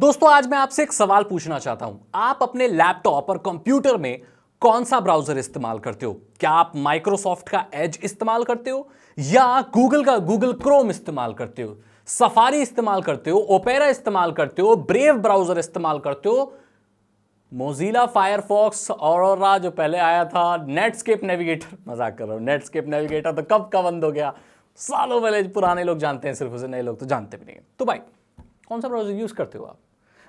दोस्तों आज मैं आपसे एक सवाल पूछना चाहता हूं। आप अपने लैपटॉप और कंप्यूटर में कौन सा ब्राउजर इस्तेमाल करते हो? क्या आप माइक्रोसॉफ्ट का एज इस्तेमाल करते हो या गूगल का गूगल क्रोम इस्तेमाल करते हो, सफारी इस्तेमाल करते हो, ओपेरा इस्तेमाल करते हो, ब्रेव ब्राउजर इस्तेमाल करते हो, मोजिला फायरफॉक्स, ऑरोरा जो पहले आया था, नेटस्केप नेविगेटर, मजाक कर रहा हूं, नेटस्केप नेविगेटर तो कब का बंद हो गया, सालों पहले पुराने लोग जानते हैं सिर्फ उसे, नए लोग तो जानते भी नहीं। तो भाई कौन सा ब्राउजर यूज करते हो आप?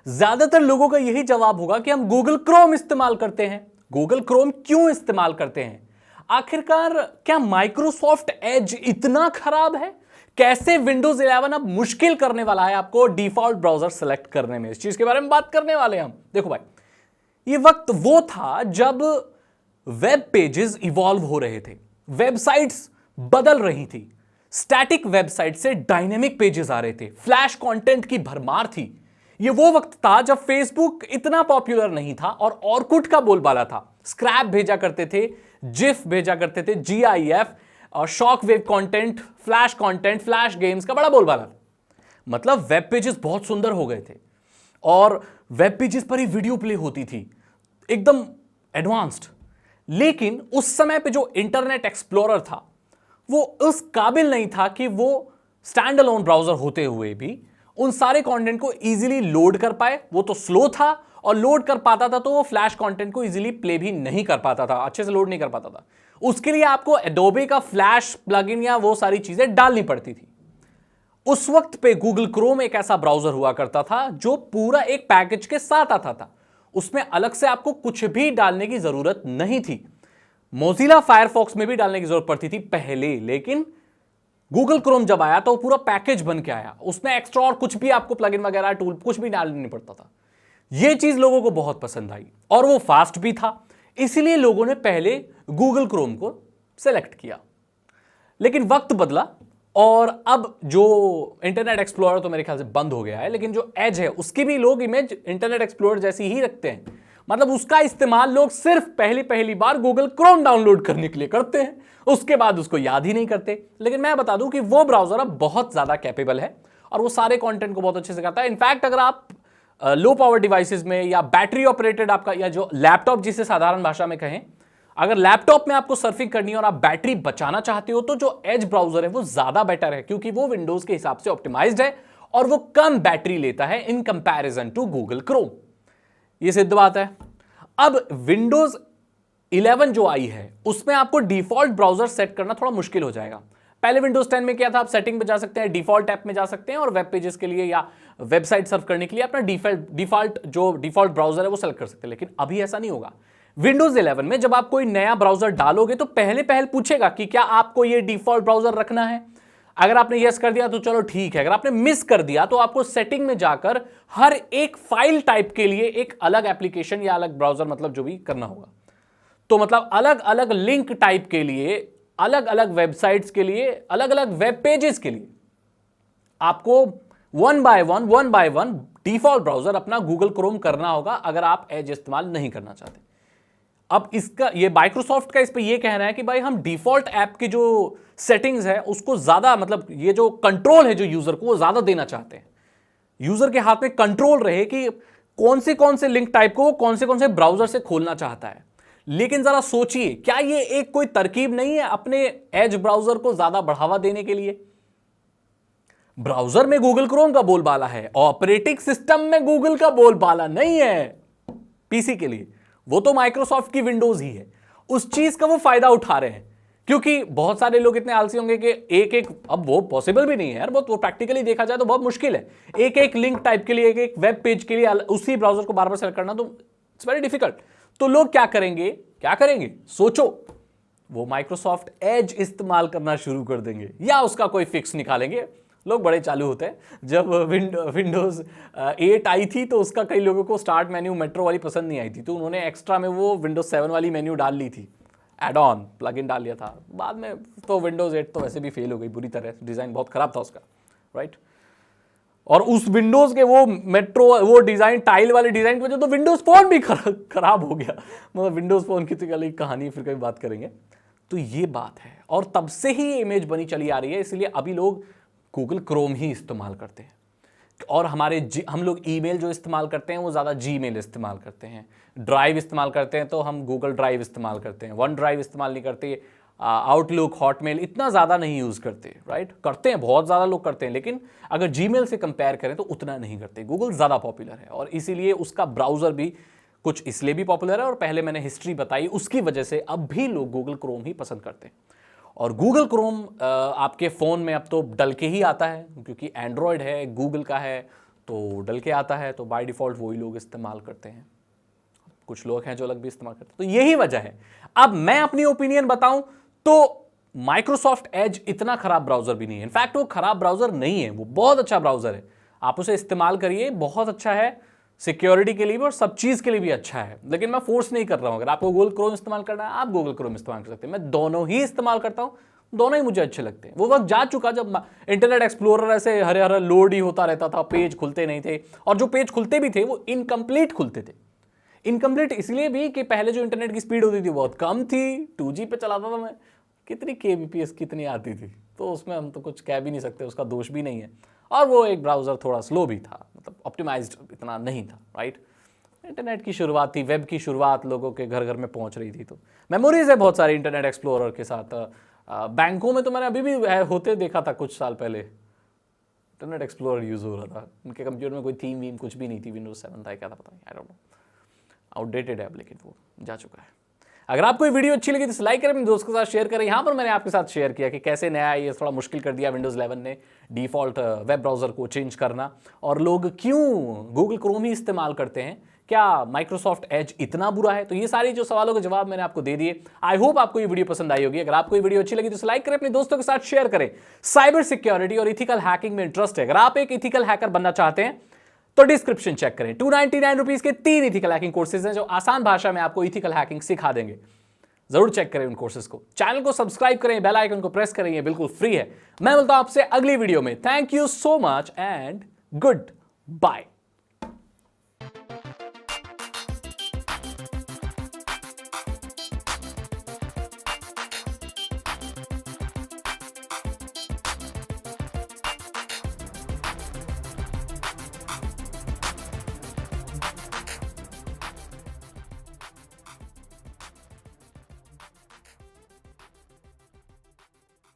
ज्यादातर लोगों का यही जवाब होगा कि हम गूगल क्रोम इस्तेमाल करते हैं। गूगल क्रोम क्यों इस्तेमाल करते हैं? आखिरकार क्या माइक्रोसॉफ्ट एज इतना खराब है? कैसे विंडोज 11 अब मुश्किल करने वाला है आपको डिफॉल्ट ब्राउजर सेलेक्ट करने में? इस चीज के बारे में बात करने वाले हैं हम। देखो भाई, ये वक्त वो था जब वेब पेजेस इवॉल्व हो रहे थे, वेबसाइट्स बदल रही थी, स्टैटिक वेबसाइट से डायनेमिक पेजेस आ रहे थे, फ्लैश कंटेंट की भरमार थी। ये वो वक्त था जब फेसबुक इतना पॉपुलर नहीं था और ऑरकुट का बोलबाला था। स्क्रैप भेजा करते थे, जिफ भेजा करते थे, जीआईएफ और shock wave content, flash games का बड़ा बोलबाला था। मतलब वेब पेजेस बहुत सुंदर हो गए थे और वेब पेजेस पर ही वीडियो प्ले होती थी, एकदम एडवांस्ड। लेकिन उस समय पे जो इंटरनेट एक्सप्लोरर था वो उस काबिल नहीं था कि वो स्टैंड अलोन ब्राउजर होते हुए भी उन सारे कंटेंट को इजीली लोड कर पाए। वो तो स्लो था और लोड कर पाता था तो वो फ्लैश कंटेंट को इजीली प्ले भी नहीं कर पाता था, अच्छे से लोड नहीं कर पाता था। उसके लिए आपको एडोबे का फ्लैश प्लगइन या वो सारी चीजें डालनी पड़ती थी। उस वक्त पे गूगल क्रोम एक ऐसा ब्राउजर हुआ करता था जो पूरा एक पैकेज के साथ आता था, उसमें अलग से आपको कुछ भी डालने की जरूरत नहीं थी। मोजिला फायरफॉक्स में भी डालने की जरूरत पड़ती थी पहले, लेकिन गूगल क्रोम जब आया तो वो पूरा पैकेज बन के आया, उसमें एक्स्ट्रा और कुछ भी आपको प्लगइन वगैरह टूल कुछ भी डालना नहीं पड़ता था। यह चीज लोगों को बहुत पसंद आई और वो फास्ट भी था, इसलिए लोगों ने पहले गूगल क्रोम को सेलेक्ट किया। लेकिन वक्त बदला और अब जो इंटरनेट एक्सप्लोरर तो मेरे ख्याल से बंद हो गया है, लेकिन जो एज है उसकी भी लोग इमेज इंटरनेट एक्सप्लोरर जैसी ही रखते हैं। मतलब उसका इस्तेमाल लोग सिर्फ पहली बार गूगल क्रोम डाउनलोड करने के लिए करते हैं, उसके बाद उसको याद ही नहीं करते। लेकिन मैं बता दूं कि वो ब्राउजर अब बहुत ज्यादा कैपेबल है और वो सारे कंटेंट को बहुत अच्छे से करता है। इनफैक्ट अगर आप लो पावर डिवाइसेस में या बैटरी ऑपरेटेड आपका या जो लैपटॉप जिसे साधारण भाषा में कहें, अगर लैपटॉप में आपको सर्फिंग करनी है और आप बैटरी बचाना चाहते हो तो जो एज ब्राउजर है वो ज्यादा बेटर है, क्योंकि वो विंडोज के हिसाब से ऑप्टिमाइज्ड है और वो कम बैटरी लेता है in comparison to Google Chrome. ये सिद्ध बात है। अब विंडोज 11 जो आई है उसमें आपको डिफॉल्ट ब्राउजर सेट करना थोड़ा मुश्किल हो जाएगा। पहले विंडोज 10 में क्या था, आप सेटिंग में जा सकते हैं, डिफॉल्ट ऐप में जा सकते हैं और वेब पेजेस के लिए या वेबसाइट सर्फ करने के लिए अपना डिफॉल्ट ब्राउजर है वो सेलेक्ट कर सकते हैं। लेकिन अभी ऐसा नहीं होगा। विंडोज 11 में जब आप कोई नया ब्राउजर डालोगे तो पहले पूछेगा कि क्या आपको ये डिफॉल्ट ब्राउजर रखना है। अगर आपने यस कर दिया तो चलो ठीक है, अगर आपने मिस कर दिया तो आपको सेटिंग में जाकर हर एक फाइल टाइप के लिए एक अलग एप्लीकेशन या अलग ब्राउजर मतलब जो भी करना होगा। तो मतलब अलग अलग लिंक टाइप के लिए, अलग अलग वेबसाइट्स के लिए, अलग अलग वेब पेजेस के लिए आपको one by one default browser अपना गूगल क्रोम करना होगा अगर आप एज इस्तेमाल नहीं करना चाहते। अब इसका ये माइक्रोसॉफ्ट का इस पे ये कहना है कि भाई हम डिफॉल्ट ऐप की जो सेटिंग्स है उसको ज्यादा, मतलब ये जो कंट्रोल है जो यूजर को वो ज्यादा देना चाहते हैं। यूजर के हाथ में कंट्रोल रहे कि कौन से लिंक टाइप को कौन से ब्राउजर से खोलना चाहता है। लेकिन जरा सोचिए, क्या ये एक कोई तरकीब नहीं है अपने एज ब्राउजर को ज्यादा बढ़ावा देने के लिए? ब्राउजर में गूगल क्रोम का बोलबाला है, ऑपरेटिंग सिस्टम में गूगल का बोलबाला नहीं है। पीसी के लिए वो तो माइक्रोसॉफ्ट की विंडोज ही है, उस चीज का वो फायदा उठा रहे हैं। क्योंकि बहुत सारे लोग इतने आलसी होंगे कि एक अब वो पॉसिबल भी नहीं है यार, बहुत वो प्रैक्टिकली देखा जाए तो बहुत मुश्किल है। एक लिंक टाइप के लिए, एक वेब पेज के लिए उसी ब्राउजर को बार बार सेलेक्ट करना, तो इट्स वेरी डिफिकल्ट। तो लोग क्या करेंगे सोचो, वो माइक्रोसॉफ्ट एज इस्तेमाल करना शुरू कर देंगे या उसका कोई फिक्स निकालेंगे। लोग बड़े चालू होते हैं। जब विंडोज 8 आई थी तो उसका कई लोगों को स्टार्ट मेन्यू मेट्रो वाली पसंद नहीं आई थी, तो उन्होंने एक्स्ट्रा में वो विंडोज 7 वाली मेन्यू डाल ली थी, एड ऑन प्लगइन डाल लिया था। बाद में तो विंडोज 8 तो वैसे भी फेल हो गई बुरी तरह, डिजाइन बहुत खराब था उसका, राइट। और उस विंडोज के वो डिजाइन, टाइल वाले डिजाइन की वजह तो विंडोज फोन भी खराब हो गया। मतलब विंडोज फोन की तो अलग कहानी, फिर कभी बात करेंगे। तो ये बात है और तब से ही इमेज बनी चली आ रही है, इसलिए अभी लोग गूगल क्रोम ही इस्तेमाल करते हैं। और हम लोग ईमेल जो इस्तेमाल करते हैं वो ज़्यादा जीमेल इस्तेमाल करते हैं, ड्राइव इस्तेमाल करते हैं तो हम गूगल ड्राइव इस्तेमाल करते हैं, वन ड्राइव इस्तेमाल नहीं करते, आउटलुक, हॉटमेल इतना ज़्यादा नहीं यूज़ करते, राइट। करते हैं, बहुत ज़्यादा लोग करते हैं, लेकिन अगर जीमेल से कंपेयर करें तो उतना नहीं करते। गूगल ज़्यादा पॉपुलर है और इसीलिए उसका ब्राउज़र भी कुछ इसलिए भी पॉपुलर है, और पहले मैंने हिस्ट्री बताई उसकी वजह से अब भी लोग गूगल क्रोम ही पसंद करते हैं। और गूगल क्रोम आपके फ़ोन में अब तो डल के ही आता है, क्योंकि एंड्रॉयड है, गूगल का है, तो डल के आता है, तो बाय डिफ़ॉल्ट वही लोग इस्तेमाल करते हैं। कुछ लोग हैं जो अलग भी इस्तेमाल करते हैं, तो यही वजह है। अब मैं अपनी ओपिनियन बताऊं तो माइक्रोसॉफ्ट एज इतना खराब ब्राउज़र भी नहीं है। इनफैक्ट वो खराब ब्राउज़र नहीं है, वो बहुत अच्छा ब्राउज़र है। आप उसे इस्तेमाल करिए, बहुत अच्छा है, सिक्योरिटी के लिए भी और सब चीज़ के लिए भी अच्छा है। लेकिन मैं फोर्स नहीं कर रहा हूं, अगर आपको गूगल क्रोम इस्तेमाल करना है आप गूगल क्रोम इस्तेमाल कर सकते हैं। मैं दोनों ही इस्तेमाल करता हूं, दोनों ही मुझे अच्छे लगते हैं। वो वक्त जा चुका जब इंटरनेट एक्सप्लोरर ऐसे हरे हरे लोड ही होता रहता था, पेज खुलते नहीं थे, और जो पेज खुलते भी थे वो इनकम्प्लीट खुलते थे। इनकम्प्लीट इसलिए भी कि पहले जो इंटरनेट की स्पीड होती थी बहुत कम थी, 2G पे चलाता था मैं, कितनी kbps कितनी आती थी, तो उसमें हम तो कुछ कह भी नहीं सकते, उसका दोष भी नहीं है। और वो एक ब्राउज़र थोड़ा स्लो भी था, मतलब ऑप्टिमाइज्ड इतना नहीं था, राइट। इंटरनेट की शुरुआत थी, वेब की शुरुआत लोगों के घर घर में पहुंच रही थी, तो मेमोरीज है बहुत सारी इंटरनेट एक्सप्लोरर के साथ। बैंकों में तो मैंने अभी भी होते देखा था कुछ साल पहले, इंटरनेट एक्सप्लोरर यूज़ हो रहा था, उनके कंप्यूटर में कोई थीम वीम कुछ भी नहीं थी, विंडोज 7 था, क्या था पता नहीं, आई डोंट नो, आउटडेटेड है अब, लेकिन वो जा चुका है। अगर आपको ये वीडियो अच्छी लगी तो लाइक करें, अपने दोस्तों के साथ शेयर करें। यहाँ पर मैंने आपके साथ शेयर किया कि कैसे नया ये थोड़ा मुश्किल कर दिया विंडोज़ 11 ने डिफ़ॉल्ट वेब ब्राउज़र को चेंज करना, और लोग क्यों गूगल क्रोम ही इस्तेमाल करते हैं, क्या माइक्रोसॉफ्ट एज इतना बुरा है। तो ये सारी जो सवालों के जवाब मैंने आपको दे दिए। आई होप आपको ये वीडियो पसंद आई होगी। अगर आपको ये वीडियो अच्छी लगी तो लाइक करें, अपने दोस्तों के साथ शेयर करें। साइबर सिक्योरिटी और इथिकल हैकिंग में इंटरेस्ट है, अगर आप एक इथिकल हैकर बनना चाहते हैं तो डिस्क्रिप्शन चेक करें। 299 रुपीज के 3 इथिकल हैकिंग कोर्सेज हैं जो आसान भाषा में आपको इथिकल हैकिंग सिखा देंगे। जरूर चेक करें उन कोर्सेज को। चैनल को सब्सक्राइब करें, बेल आइकन को प्रेस करें, ये बिल्कुल फ्री है। मैं मिलता हूं आपसे अगली वीडियो में। Thank you so much and good bye.